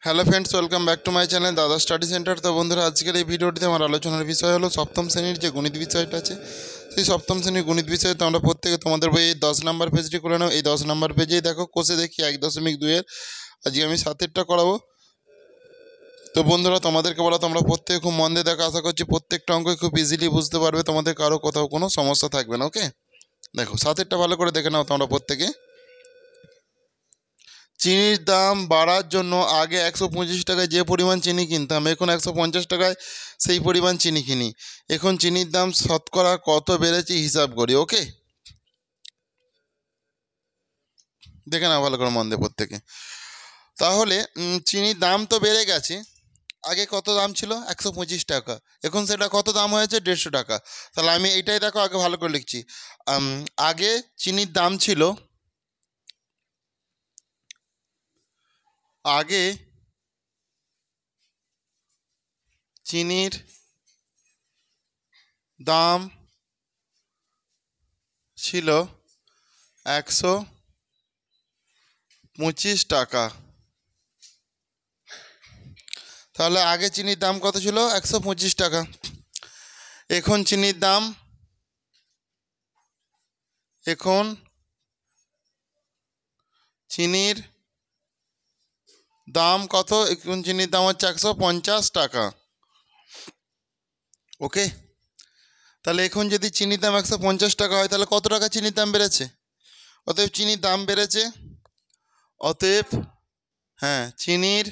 Hello friends, welcome back to my channel দাদা study centre. তো বন্ধুরা, আজকের এই ভিডিওটিতে আমার আলোচনার বিষয় হলো সপ্তম শ্রেণীর যে গণিত বিষয়টা আছে, সেই সপ্তম শ্রেণীর গণিত বিষয়ে তোমরা প্রত্যেকে তোমাদের বই 10 নম্বর পেজটি করে নাও। এই 10 নম্বর পেজেই দেখো কোষে দেখি 1.2-এর আজকে আমি 7-এরটা করাবো। তো বন্ধুরা, তোমাদেরকে বলা তোমরা প্রত্যেকে খুব মন দিয়ে দেখো। আশা করছি প্রত্যেকটা অঙ্কই খুব ইজিলি বুঝতে পারবে, তোমাদের কারো কোথাও কোনো সমস্যা থাকবে না। ওকে, দেখো 7-এরটা ভালো করে দেখে নাও তোমরা প্রত্যেকে। চিনির দাম বাড়ার জন্য আগে 125 টাকায় যে পরিমাণ চিনি কিনতাম, এখন 150 টাকায় সেই পরিমাণ চিনি কিনি। এখন চিনির দাম শতকরা কত বেড়েছে হিসাব করি। ওকে, দেখে নাও ভালো করে মন দিয়ে প্রত্যেকে। তাহলে চিনির দাম তো বেড়ে গেছে। আগে কত দাম ছিল? 125 টাকা। এখন সেটা কত দাম হয়েছে? 150 টাকা। তাহলে আমি এইটাই দেখো আগে ভালো করে লিখছি। আগে চিনির দাম ছিল, আগে চিনির দাম ছিল 125 টাকা। তাহলে আগে চিনির দাম কত ছিল? 125 টাকা। এখন চিনির দাম, এখন চিনির দাম কত? এখন চিনির দাম হচ্ছে 150 টাকা। ওকে, তাহলে এখন যদি চিনির দাম 150 টাকা হয়, তাহলে কত টাকা চিনির দাম বেড়েছে? অতএব চিনির দাম বেড়েছে, অতএব চিনির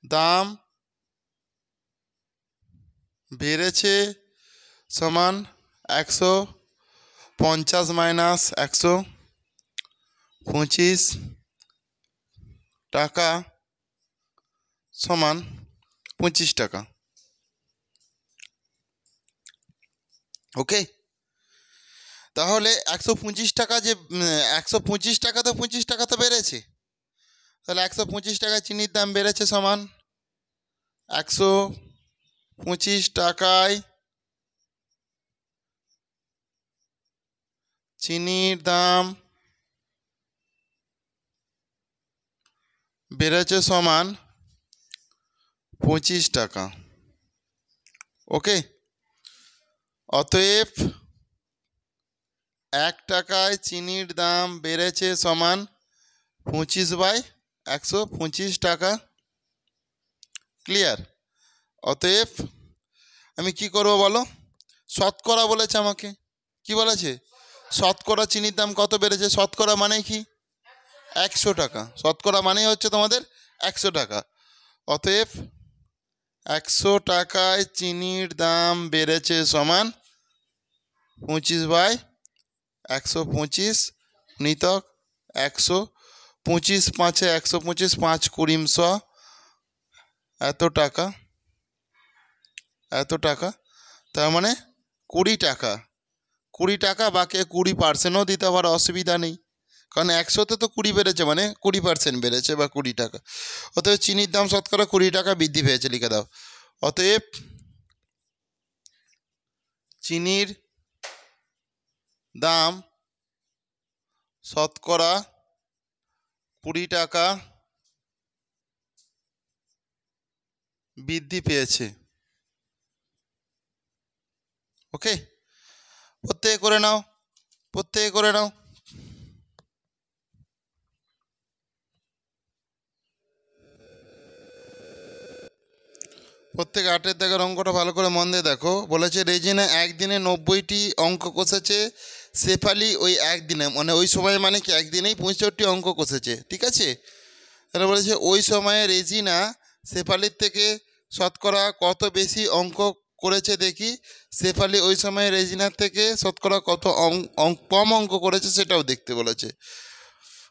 দাম বেড়েছে সমান 150 মাইনাস 125 টাকা সমান 25 টাকা। ওকে, তাহলে 125 টাকা যে 125 টাকা তো 25 টাকা তো বেড়েছে। তাহলে 125 টাকা চিনির দাম বেড়েছে সমান 125 টাকায় চিনির দাম বেড়েছে সমান 25 টাকা। ওকে, অতএব 1 টাকায় চিনির দাম বেড়েছে সমান 25/125 টাকা। ক্লিয়ার? অতএব আমি কি করব বলো? শতকরা বলেছে আমাকে। কি বলেছে? শতকরা চিনির দাম কত বেড়েছে? শতকরা মানে কি? 100 টাকা। শতকরা মানেই হচ্ছে তোমাদের 100 টাকা। অতএব 100 টাকায় চিনির দাম বেড়েছে সমান 25/125 নিতক 100। 25 5-এ 125, 5 20 100, এত টাকা, এত টাকা। তার মানে 20 টাকা। 20 টাকা, বাকি 20%ও দিতে পারো, অসুবিধা নেই। কারণ 100-তে তো 20 বেড়েছে, মানে 20% বেড়েছে বা 20 টাকা। অতএব চিনির দাম শতকরা 20 টাকা বৃদ্ধি পেয়েছে, লিখে দাও। অতএব চিনির দাম শতকরা 20 টাকা বৃদ্ধি পেয়েছে। ওকে, প্রত্যেকে করে নাও, প্রত্যেকে করে নাও। প্রত্যেকে 8-এর দাগের অঙ্কটা ভালো করে মন দিয়ে দেখো। বলেছে রেজিনা একদিনে 90টি অঙ্ক কষেছে, শেফালি ওই একদিনে, মানে ওই সময় মানে কি একদিনেই 65 অঙ্ক কষেছে। ঠিক আছে, তাহলে বলেছে ওই সময়ে রেজিনা শেফালির থেকে শতকরা কত বেশি অঙ্ক করেছে দেখি। শেফালি ওই সময়ে রেজিনার থেকে শতকরা কত কম অঙ্ক করেছে সেটাও দেখতে বলেছে।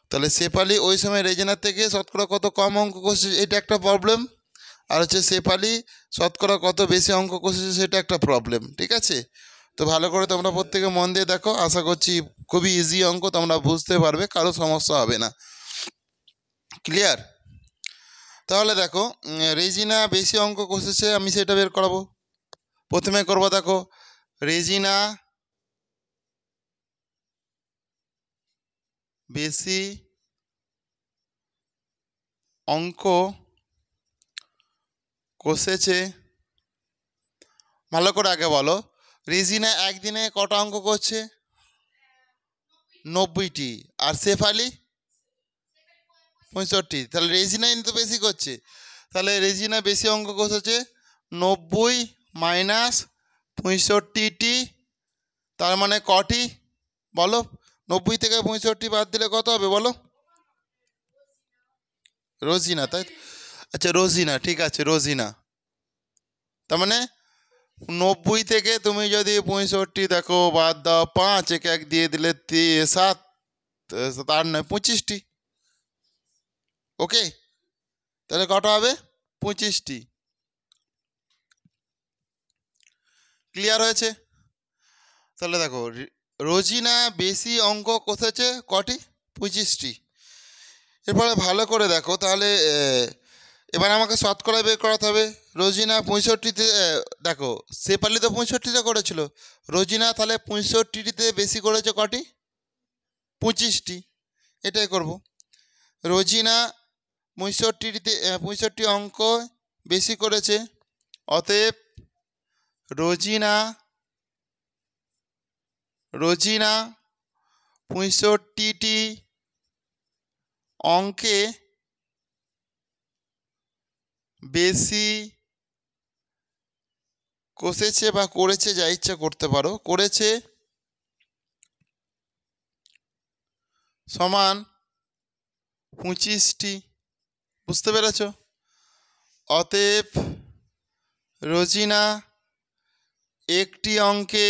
তাহলে শেফালি ওই সময় রেজিনার থেকে শতকরা কত কম অঙ্ক করেছে, এটা একটা প্রবলেম। আর হচ্ছে শেফালি শতকরা কত বেশি অঙ্ক কষেছে সেটা একটা প্রবলেম। ঠিক আছে, তো ভালো করে তোমরা প্রত্যেকে মন দিয়ে দেখো। আশা করছি খুবই ইজি অঙ্ক, তোমরা বুঝতে পারবে, কারো সমস্যা হবে না। ক্লিয়ার? তাহলে দেখো, রেজিনা বেশি অঙ্ক কষেছে, আমি সেটা বের করাবো। প্রথমে করবো, দেখো রেজিনা বেশি অঙ্ক কষেছে, ভালো করে আগে বলো, রেজিনা একদিনে কটা অঙ্ক করছে? 90টি। আর শেফালি 65। তাহলে রেজিনাই তো বেশি করছে, তাহলে রেজিনা বেশি অঙ্ক কষেছে। 90 মাইনাস 65টি, তার মানে কটি বলো? 90 থেকে 65 বাদ দিলে কত হবে বলো? রোজিনা, তাই? আচ্ছা রোজিনা, ঠিক আছে রোজিনা। তার মানে 90 থেকে তুমি যদি 65 দেখো বাদ দাও 5, একে 1 দিয়ে দিলে 7, তার নয় 25টি। ওকে, তাহলে কটা হবে? 25টি। ক্লিয়ার হয়েছে? তাহলে দেখো রোজিনা বেশি অঙ্ক কষেছে কটি? 25টি। এরপরে ভালো করে দেখো, তাহলে এবার আমাকে শতকরা বের করাতে হবে। রোজিনা 65তে, দেখো শেফালি তো 65টা করেছিল, রোজিনা তাহলে 65টিতে বেশি করেছে কটি? 25টি। এটাই করব। রোজিনা 65টিতে 65 অঙ্ক বেশি করেছে, অতএব রোজিনা 65টি অঙ্কে বেশি কষেছে বা করেছে, যা ইচ্ছা করতে পারো, করেছে সমান 25টি। বুঝতে পেরেছ? অতএব রোজিনা একটি অঙ্কে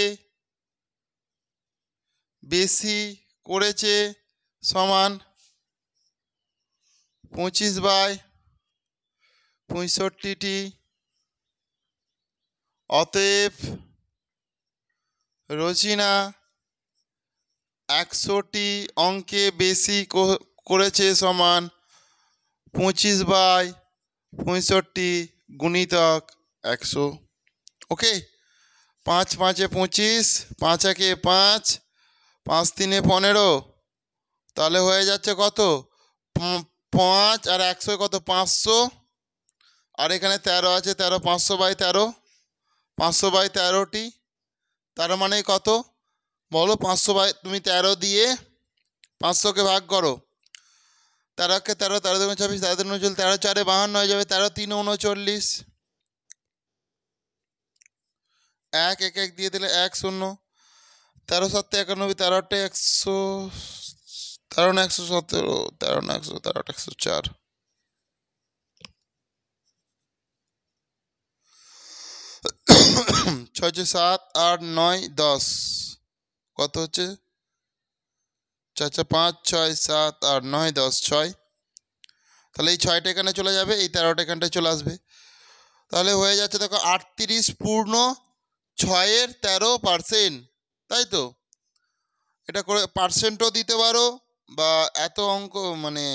বেশি করেছে সমান 25/65টি। অতএব রোজিনা 100টি অঙ্কে বেশি করেছে সমান 25/65 গুণিতক 100। ওকে, 5 5 25, 5 1 5, 5 3 15, তাহলে হয়ে যাচ্ছে কত? 5 আর 100 কত? 500। আর এখানে 13 আছে, 13 500/13, 500/13টি। তার মানে কত বলো? 500 তুমি 13 দিয়ে 500কে ভাগ করো। 13কে 13, 13 2 26, 13 2 39, 13 4 52 হয়ে যাবে, 13 3 39, 1 1 1 দিয়ে দিলে 1 0, 13 7 91, 13 8 100, 13 117, 13 100, 13 104, 6 7 8 9 10, কত হচ্ছে? 4 4 5 6 7 8 9 10, 6। তাহলে এই 6টা এখানে চলে যাবে, এই 13টা এখানটায় চলে আসবে। তাহলে হয়ে যাচ্ছে দেখো 38 পূর্ণ 6-এর 13%, তাই তো? এটা করে পার্সেন্টও দিতে পারো বা এত অঙ্ক মানে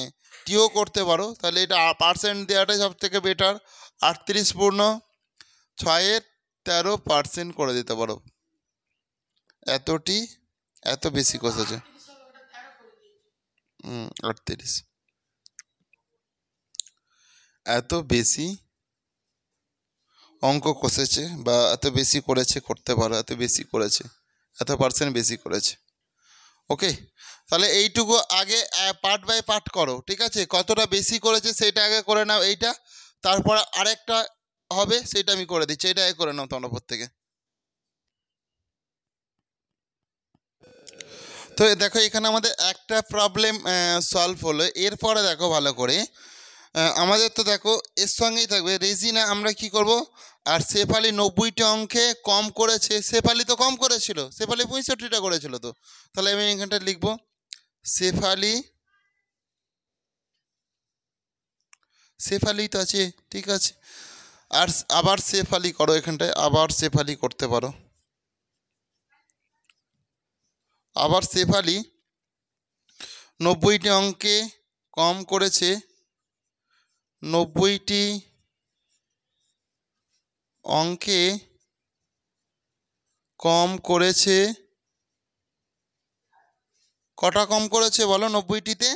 টিও করতে পারো। তাহলে এটা পার্সেন্ট দেওয়াটাই সব থেকে বেটার। 38 পূর্ণ 6-এর 13% করে দিতে পারো। এতটি, এত বেশি কষেছে। 38 এত বেশি অঙ্ক কষেছে বা এত বেশি করেছে, করতে পারো এত বেশি করেছে, এত পার্সেন্ট বেশি করেছে। ওকে, তাহলে এইটুকু আগে পার্ট বাই পার্ট করো, ঠিক আছে? কতটা বেশি করেছে সেটা আগে করে নাও এইটা, তারপর আরেকটা হবে সেটা আমি করে দিচ্ছি, এটা আগে করে নাও তোমরা প্রত্যেকে। তো দেখো এখানে আমাদের একটা প্রবলেম সলভ হলো। এরপরে দেখো ভালো করে, আমাদের তো দেখো এর সঙ্গেই থাকবে রেজিনা। আমরা কি করব? আর শেফালি 90টা অঙ্কে কম করেছে। শেফালি তো কম করেছিল, শেফালি 65টা করেছিল। তো তাহলে আমি এখানটা লিখবো শেফালি তো আছে, ঠিক আছে। আর আবার শেফালি করো, এখানটায় আবার শেফালি করতে পারো। আবার শেফালি 90টি অঙ্কে কম করেছে, 90টি অঙ্কে কম করেছে। কটা কম করেছে বলো 90টিতে?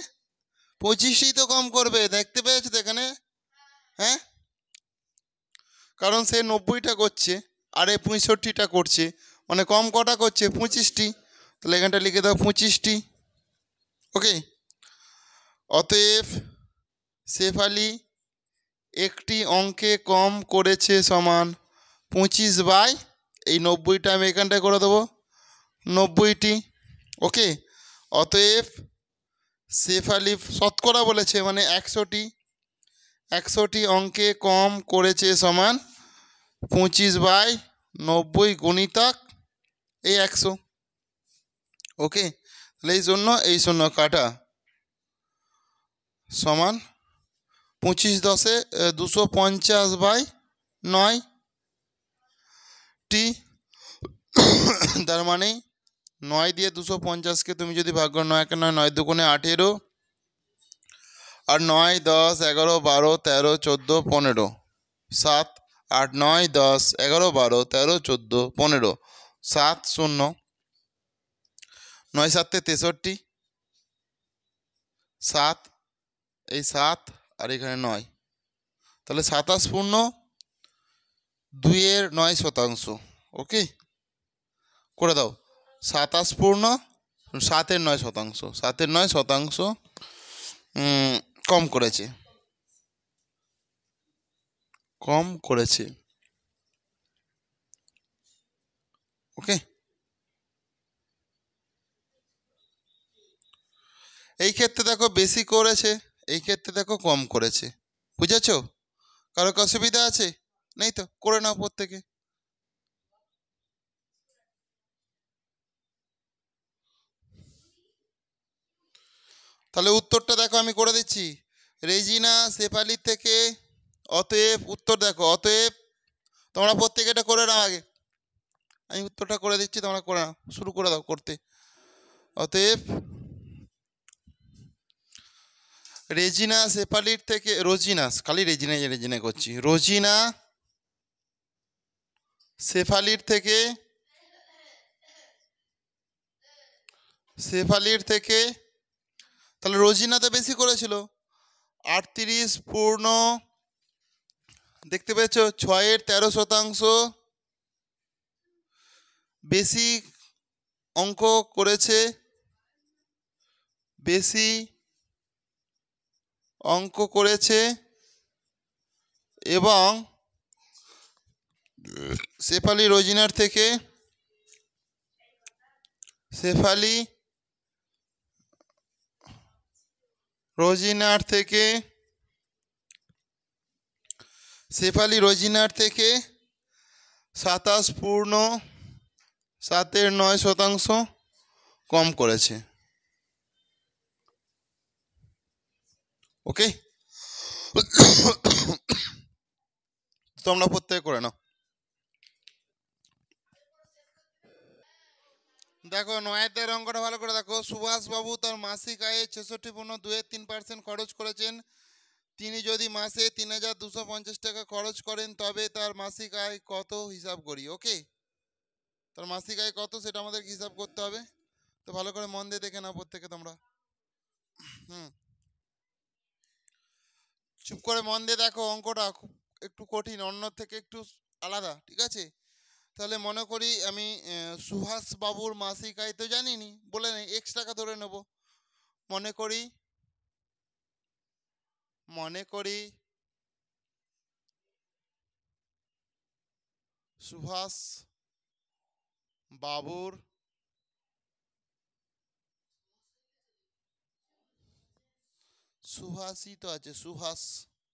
25ই তো কম করবে, দেখতে পেয়েছো তো এখানে? হ্যাঁ, কারণ সে 90টা করছে আর এ 65টা করছে, মানে কম কটা করছে? 25টি। তাহলে এখানটা লিখে দাও 25টি। ওকে, অতএব শেফালি একটি অঙ্কে কম করেছে সমান 25 এই 90টা আমি এখানটায় করে দেবো 90টি। ওকে, অতএব শেফালি শতকরা বলেছে মানে 100টি অঙ্কে কম করেছে সমান 25/90 গুণিতক এই 100। ওকে, তাহলে এই শূন্য কাটা সমান 25 10 250/9টি। তার মানে 9 দিয়ে 250কে তুমি যদি ভাগ করো, 9 × 9 9 দুগুণে 18, আর 9 10 11 12 13 14 15, 7 8 9 10 11 12 13 14 15, 7 0 9 7 63, 7 এই 7 আর এখানে 9, তাহলে 27/2 ওকে, করে দাও 27/7/9 কম করেছে, ওকে। এই ক্ষেত্রে দেখো বেশি করেছে, এই ক্ষেত্রে দেখো কম করেছে, বুঝেছো? কারো কি অসুবিধা আছে? নেই তো, করে নাও প্রত্যেকে। তাহলে উত্তরটা দেখো আমি করে দিচ্ছি। রেজিনা শেফালির থেকে, অতএব উত্তর দেখো, অতএব তোমরা প্রত্যেকে এটা করে নাও আগে, আমি উত্তরটা করে দিচ্ছি, তোমরা করে নাও, শুরু করে দাও করতে। অতএব রেজিনা শেফালির থেকে, খালি রেজিনা করছি, রোজিনা শেফালির থেকে তাহলে রোজিনা তো বেশি করেছিল, 38 দেখতে পেয়েছো 6/13 বেশি অঙ্ক করেছে, এবং শেফালি রোজিনার থেকে রোজিনার থেকে 27/7/9 কম করেছে। ওকে, তোমরা প্রত্যেকে করে নাও। দেখো 9 অঙ্কটা ভালো করে দেখো। সুভাষবাবু তার মাসিক আয়ে 66.23% খরচ করেছেন। তিনি যদি মাসে 3250 টাকা খরচ করেন তবে তার মাসিক আয় কত হিসাব করি। ওকে, তার মাসিক আয় কত সেটা আমাদেরকে হিসাব করতে হবে। তো ভালো করে মন দিয়ে দেখে নাও প্রত্যেকে তোমরা। চুপ করে মন দিয়ে দেখো, অঙ্কটা খুব একটু কঠিন, অন্য থেকে একটু আলাদা, ঠিক আছে? তাহলে মনে করি আমি সুভাষ বাবুর মাসিক আয় তো জানিনি, বলে নেই, এক্স টাকা ধরে নেব। মনে করি সুভাষ বাবুর সুভাষই তো আছে,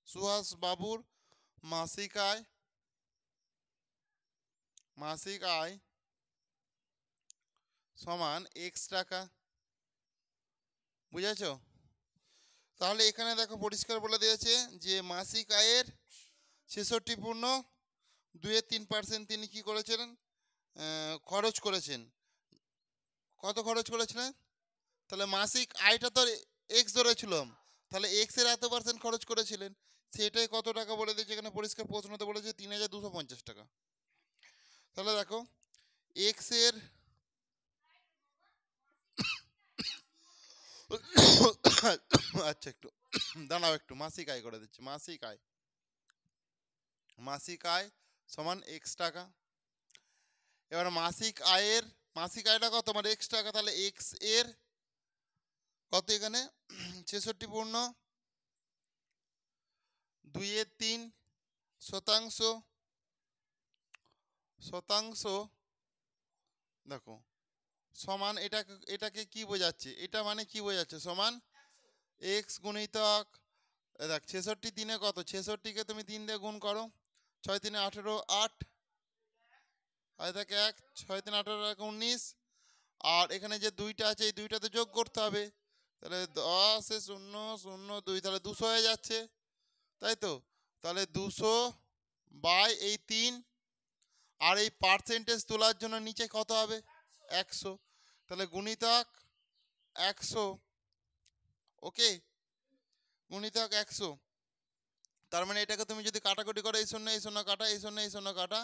সুভাষ বাবুর মাসিক আয় সমান এক্স টাকা, বুঝেছো? তাহলে এখানে দেখো পরিষ্কার বলে দিয়েছে যে মাসিক আয়ের 66.23% তিনি কি করেছিলেন, খরচ করেছেন। কত খরচ করেছিলেন? তাহলে মাসিক আয়টা তো এক্স ধরেছিলাম, তাহলে এক্স এর এত পার্সেন্ট খরচ করেছিলেন, সেটাই কত টাকা বলে দিয়েছে এখানে পরিষ্কার প্রশ্নতে বলেছে 3250 টাকা। তাহলে দেখো এক্স এর আচ্ছা একটু দাঁড়াও, একটু মাসিক আয় করে দিচ্ছি। মাসিক আয় সমান এক্স টাকা। এবার মাসিক আয়টা কত? তোমার এক্স টাকা, তাহলে এক্স এর কত এখানে? 66 পূর্ণ 2/3 শতাংশ। দেখো সমান এটাকে কি বোঝাচ্ছে? এটা মানে কি বোঝাচ্ছে? সমান এক্স গুণিতক, দেখ 66 তিনে কত? 66কে তুমি 3 দিয়ে গুণ করো, 6 3 18 8, আর থাকে 1, 6 3 18 19, আর এখানে যে দুইটা আছে এই দুইটাতে যোগ করতে হবে, তাহলে 10 এ 0 0 2, তাহলে 200 হয়ে যাচ্ছে, তাই তো? তাহলে 200 বাই এই 3, আর এই পার্সেন্টেজ তোলার জন্য নিচে কত হবে? 100, তাহলে গুণিতক 100। ওকে, গুণিতক 100। তার মানে এটাকে তুমি যদি কাটাকুটি করো, এই শূন্য কাটা, এই শূন্য কাটা,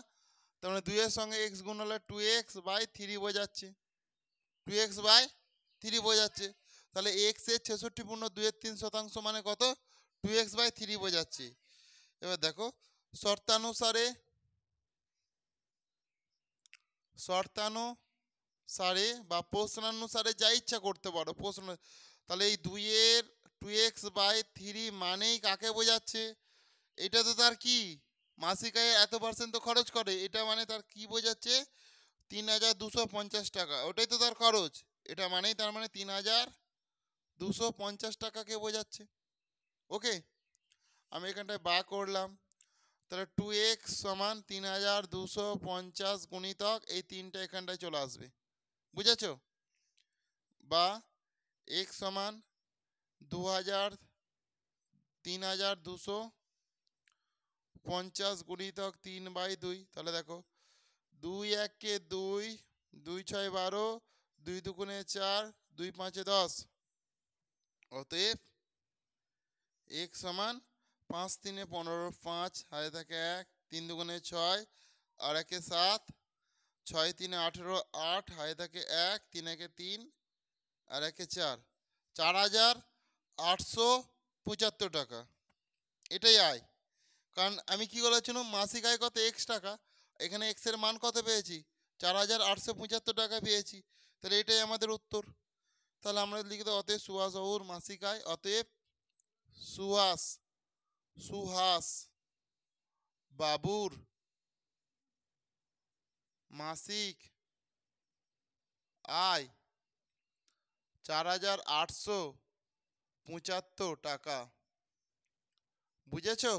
তার মানে 2 এর সঙ্গে এক্স গুণ হলে 2x/3 বোঝাচ্ছে, 2x/3 বোঝাচ্ছে। তাহলে এক্স এর 66 পূর্ণ 2/3 শতাংশ মানে কত? 2x/3 বোঝাচ্ছে। এবার দেখো শর্তানুসারে বা প্রশ্নানুসারে যা ইচ্ছা করতে পারো প্রশ্ন। তাহলে এই 2x/3 মানেই কাকে বোঝাচ্ছে? এটা তো তার কি মাসিক আয়ে এত পার্সেন্ট তো খরচ করে, এটা মানে তার কি বোঝাচ্ছে? 3250 টাকা, ওটাই তো তার খরচ। এটা মানেই তার মানে 3250 টাকাকে বোঝাচ্ছে। ওকে, আমি এখানটায় বা করলাম, তাহলে 2x সমান 3250 গুণিতক এই 3টা এখানটায় চলে আসবে, বুঝেছ? বা x সমান 3250 গুণিতক 3/2। তাহলে দেখো 2 1 2, 2 6 12, 2 2 4, 2 5 10, অতএব x সমান 5 3 15, 5 হাতে থাকে 1, 3 2 6, আর 1 7, 6 3 18, 8 হাতে থাকে 1, 3 1 3, আর 1 4, 4875 টাকা। এটাই আয়। কারণ আমি কি বলেছিলাম, মাসিক আয় কত? এক্স টাকা। এখানে এক্স এর মান কত পেয়েছি? 4875 টাকা পেয়েছি। তাহলে এটাই আমাদের উত্তর। তাহলে আমরা লিখে দেবো অতএব সুহাস বাবুর মাসিক আয়, অতএব সুহাস বাবুর মাসিক আয় 4875 টাকা। বুঝেছো?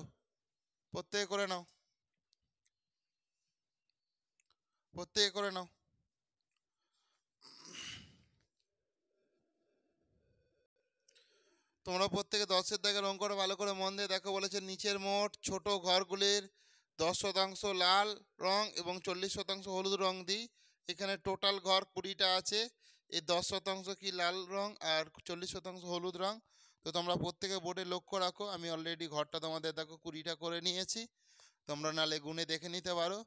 প্রত্যেকে করে নাও, প্রত্যেকে করে নাও। তোমরা প্রত্যেকে 10-এর দাগের অঙ্কটা ভালো করে মন দিয়ে দেখো। বলেছে নিচের মোট ছোট ঘরগুলির 10% লাল রং এবং 40% হলুদ রং দিই। এখানে টোটাল ঘর 20টা আছে, এই 10% কি লাল রং আর 40% হলুদ রং। তো তোমরা প্রত্যেকে বোর্ডে লক্ষ্য রাখো, আমি অলরেডি ঘরটা তোমাদের দেখো 20টা করে নিয়েছি, তোমরা নালে গুনে দেখে নিতে পারো।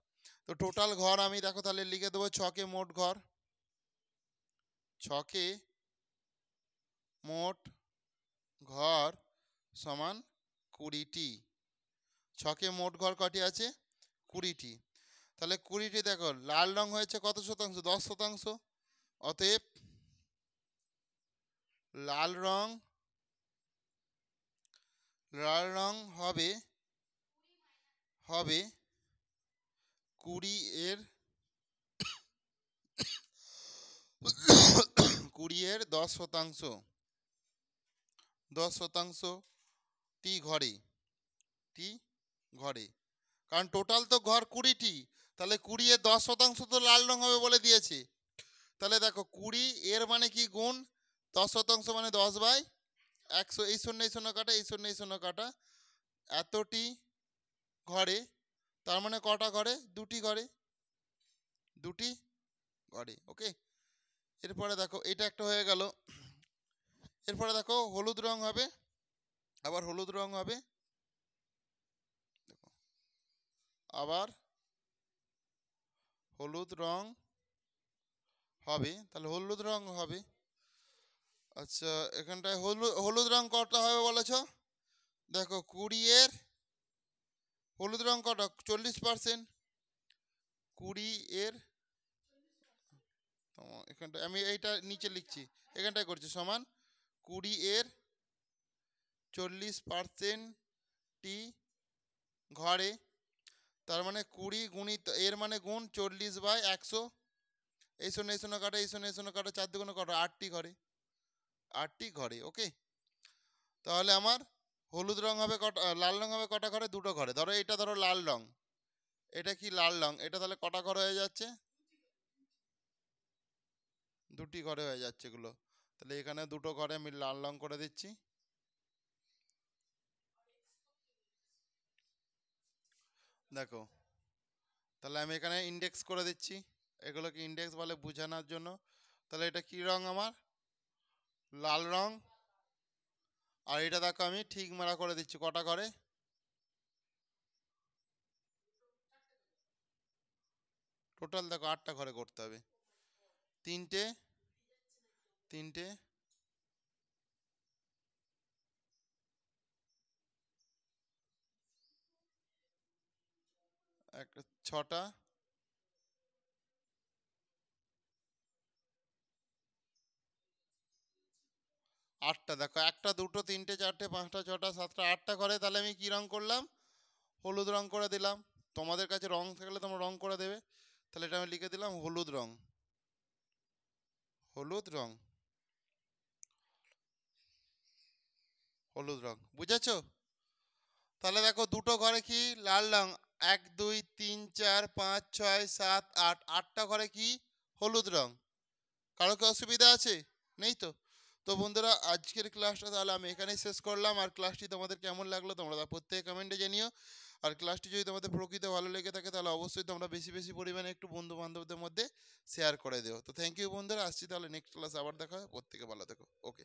তো টোটাল ঘর আমি দেখো তাহলে লিখে দেবো, ছকে মোট ঘর, ছকে মোট ঘর সমান 20টি। ছকে মোট ঘর কটি আছে? 20টি। তাহলে 20টি দেখো লাল রং হয়েছে কত শতাংশ? 10%। অতএব লাল রং হবে 20 এর 10%। 10% টি ঘরে, কারণ টোটাল তো ঘর 20টি, তাহলে 20 এর 10% তো লাল রং হবে বলে দিয়েছে। তাহলে দেখো 20 এর মানে কি গুণ, 10% মানে 10/100, এই শূন্য কাটা, এই শূন্য কাটা, এতটি ঘরে, তার মানে কটা ঘরে? দুটি ঘরে। ওকে, এরপরে দেখো এটা একটা হয়ে গেল। এরপরে দেখো হলুদ রং হবে, আবার হলুদ রং হবে, আবার হলুদ রং হবে। তাহলে হলুদ রং হবে আচ্ছা, এখানটায় হলুদ রং কটা হবে বলেছ? দেখো 20 এর হলুদ রং কটা? 40%। 20 এর এখানটা আমি এইটা নিচে লিখছি, এখানটায় করছি সমান 20 এর 40% টি ঘরে, তার মানে 20 গুণিত এর মানে গুণ 40/100। এই শূন্য কাটা, এই শূন্য কাটা, 4 দুগুণে কটা? 8টি ঘরে, 8টি ঘরে। ওকে, তাহলে আমার হলুদ রং হবে কটা, লাল রং হবে কটা ঘরে? 2টো ঘরে। ধরো এটা, ধরো লাল রং, এটা কি লাল রং, এটা তাহলে কটা ঘর হয়ে যাচ্ছে? 2টি ঘরে হয়ে যাচ্ছে এগুলো। তাহলে এখানে 2টো ঘরে আমি লাল রং করে দিচ্ছি। দেখো, তাহলে আমি এখানে ইন্ডেক্স করে দিচ্ছি, এগুলোকে ইন্ডেক্স বলে বোঝানোর জন্য। তাহলে এটা কি রং আমার? লাল রং। আর এটা দেখো আমি ঠিক মারা করে দিচ্ছি, কটা ঘরে? টোটাল দেখো 8টা ঘরে করতে হবে। তিনটে, তিনটে, একটা 6টা, 8টা। দেখো 1টা 2টো 3টে 4টে 5টা 6টা 7টা 8টা ঘরে। তাহলে আমি কি রং করলাম? হলুদ রং করে দিলাম। তোমাদের কাছে রং থাকলে তোমরা রং করে দেবে। তাহলে এটা আমি লিখে দিলাম হলুদ রং, হলুদ রং, হলুদ রং। বুঝেছো? তাহলে দেখো 2টো ঘরে কি লাল রং, 1 2 3 4 5 6 7 8, 8টা ঘরে কি হলুদ রং। কারো কি অসুবিধা আছে? নেই তো? তো বন্ধুরা, আজকের ক্লাসটা তাহলে আমি এখানেই শেষ করলাম। আর ক্লাসটি তোমাদের কেমন লাগলো তোমরা প্রত্যেকে কমেন্টে জানিও। আর ক্লাসটি যদি তোমাদের প্রকৃত ভালো লেগে থাকে তাহলে অবশ্যই তোমরা বেশি বেশি পরিমাণে একটু বন্ধু বান্ধবদের মধ্যে শেয়ার করে দিও। তো থ্যাংক ইউ বন্ধুরা, আসছি তাহলে নেক্সট ক্লাস আবার দেখা হয়। প্রত্যেকে ভালো থেকো। ওকে।